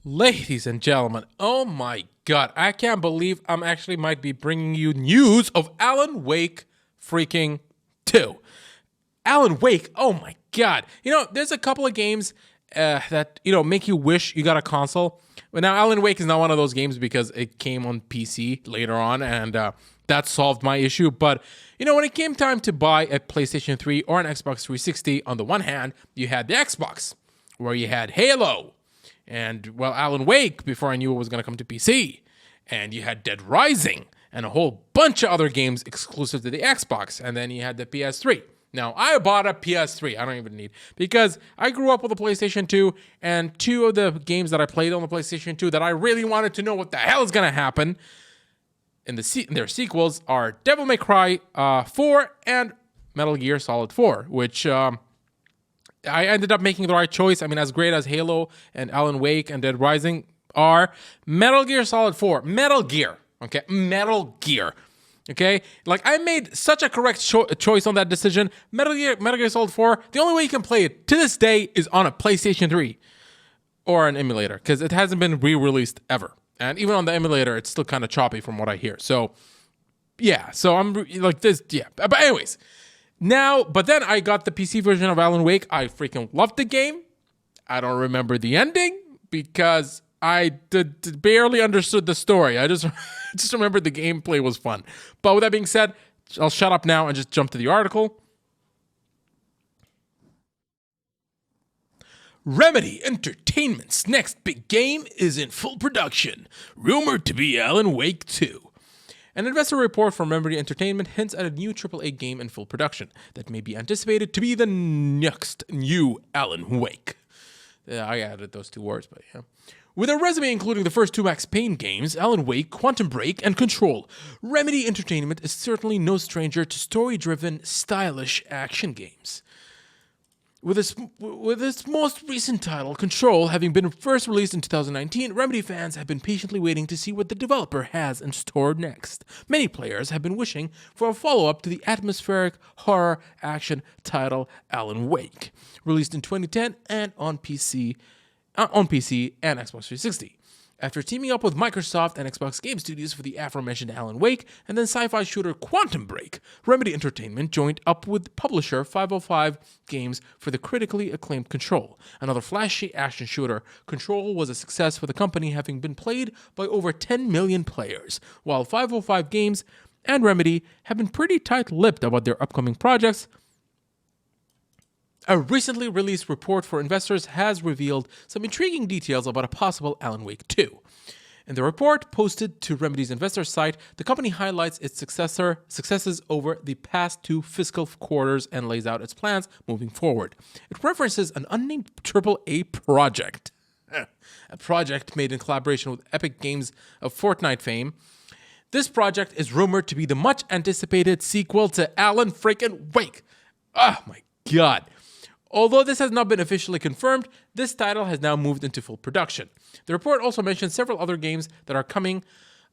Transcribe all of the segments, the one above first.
Ladies and gentlemen, oh my god, I can't believe I'm actually might be bringing you news of Alan Wake freaking 2. Alan Wake, oh my god. There's a couple of games that, make you wish you got a console. But now Alan Wake is not one of those games because it came on PC later on and that solved my issue. But, when it came time to buy a PlayStation 3 or an Xbox 360, on the one hand, you had the Xbox, where you had Halo, and, well, Alan Wake, before I knew it was going to come to PC. And you had Dead Rising, and a whole bunch of other games exclusive to the Xbox. And then you had the PS3. Now, I bought a PS3. I don't even need, because I grew up with a PlayStation 2, and two of the games that I played on the PlayStation 2 that I really wanted to know what the hell is going to happen in their sequels are Devil May Cry 4 and Metal Gear Solid 4, which I ended up making the right choice. I mean, as great as Halo and Alan Wake and Dead Rising are, Metal Gear Solid 4, Metal Gear, okay? Like, I made such a correct choice on that decision. Metal Gear Solid 4, the only way you can play it to this day is on a PlayStation 3 or an emulator, because it hasn't been re-released ever. And even on the emulator, it's still kind of choppy from what I hear. So, yeah, so I'm like this, yeah. But anyways, but then I got the PC version of Alan Wake. I freaking loved the game. I don't remember the ending because I barely understood the story. I just remembered the gameplay was fun. But with that being said, I'll shut up now and just jump to the article. Remedy Entertainment's next big game is in full production, rumored to be Alan Wake 2. An investor report from Remedy Entertainment hints at a new AAA game in full production that may be anticipated to be the next new Alan Wake. I added those two words, but yeah. With a resume including the first two Max Payne games, Alan Wake, Quantum Break, and Control, Remedy Entertainment is certainly no stranger to story-driven, stylish action games. With its most recent title, Control, having been first released in 2019, Remedy fans have been patiently waiting to see what the developer has in store next. Many players have been wishing for a follow-up to the atmospheric horror action title Alan Wake, released in 2010 and on PC and Xbox 360. After teaming up with Microsoft and Xbox Game Studios for the aforementioned Alan Wake and then sci-fi shooter Quantum Break, Remedy Entertainment joined up with publisher 505 Games for the critically acclaimed Control. Another flashy action shooter, Control was a success for the company, having been played by over 10 million players, while 505 Games and Remedy have been pretty tight-lipped about their upcoming projects. A recently released report for investors has revealed some intriguing details about a possible Alan Wake 2. In the report posted to Remedy's investor site, the company highlights its successes over the past two fiscal quarters and lays out its plans moving forward. It references an unnamed AAA project, a project made in collaboration with Epic Games of Fortnite fame. This project is rumored to be the much-anticipated sequel to Alan freaking Wake. Oh my god. Although this has not been officially confirmed, this title has now moved into full production. The report also mentions several other games that are coming.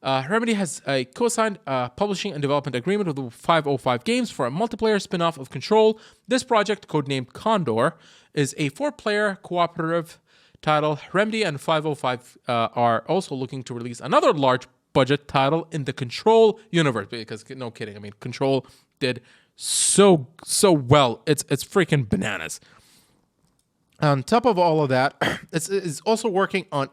Remedy has a co-signed publishing and development agreement with 505 Games for a multiplayer spin-off of Control. This project, codenamed Condor, is a 4-player cooperative title. Remedy and 505 are also looking to release another large-budget title in the Control universe. Because, no kidding, I mean, Control did so well. It's freaking bananas. On top of all of that, it's also working on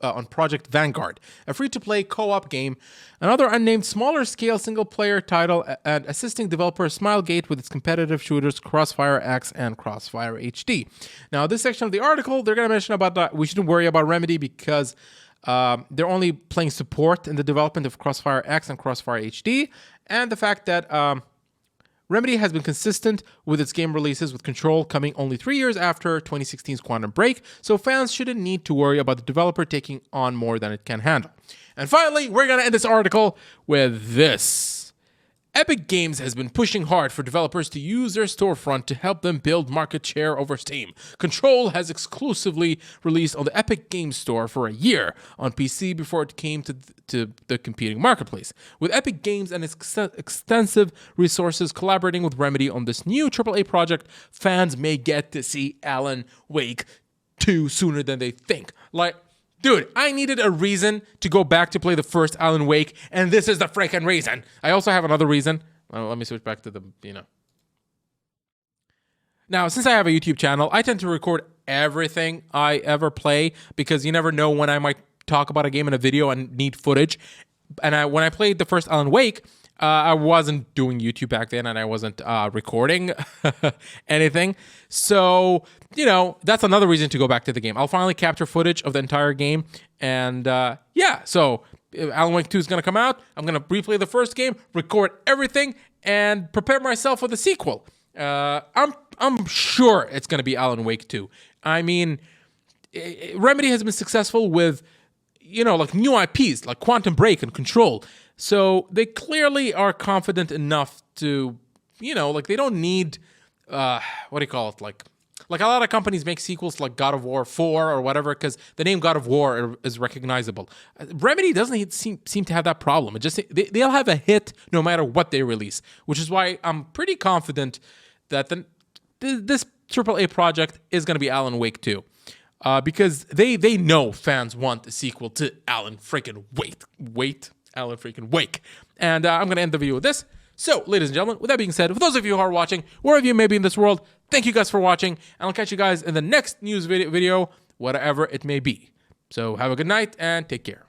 on Project Vanguard, a free-to-play co-op game, another unnamed smaller-scale single-player title, and assisting developer Smilegate with its competitive shooters Crossfire X and Crossfire HD. Now, this section of the article, they're going to mention about that. We shouldn't worry about Remedy because they're only playing support in the development of Crossfire X and Crossfire HD, and the fact that Remedy has been consistent with its game releases, with Control coming only 3 years after 2016's Quantum Break, so fans shouldn't need to worry about the developer taking on more than it can handle. And finally, we're going to end this article with this. Epic Games has been pushing hard for developers to use their storefront to help them build market share over Steam. Control has exclusively released on the Epic Games Store for a year on PC before it came to the competing marketplace. With Epic Games and its extensive resources collaborating with Remedy on this new AAA project, fans may get to see Alan Wake 2 sooner than they think. Like, Dude, I needed a reason to go back to play the first Alan Wake, and this is the freaking reason. I also have another reason. Well, let me switch back to the, Now, since I have a YouTube channel, I tend to record everything I ever play because you never know when I might talk about a game in a video and need footage. And when I played the first Alan Wake, I wasn't doing YouTube back then, and I wasn't recording anything. So, that's another reason to go back to the game. I'll finally capture footage of the entire game. And so Alan Wake 2 is going to come out. I'm going to replay the first game, record everything, and prepare myself for the sequel. I'm sure it's going to be Alan Wake 2. I mean, Remedy has been successful with, like new IPs, like Quantum Break and Control. So they clearly are confident enough to, they don't need, what do you call it? Like a lot of companies make sequels like God of War 4 or whatever because the name God of War is recognizable. Remedy doesn't seem to have that problem. It just they'll have a hit no matter what they release, which is why I'm pretty confident that this AAA project is going to be Alan Wake 2. Because they know fans want a sequel to Alan freaking Wake. And I'm going to end the video with this. So, ladies and gentlemen, with that being said, for those of you who are watching, wherever you may be in this world, thank you guys for watching. And I'll catch you guys in the next news video, whatever it may be. So, have a good night and take care.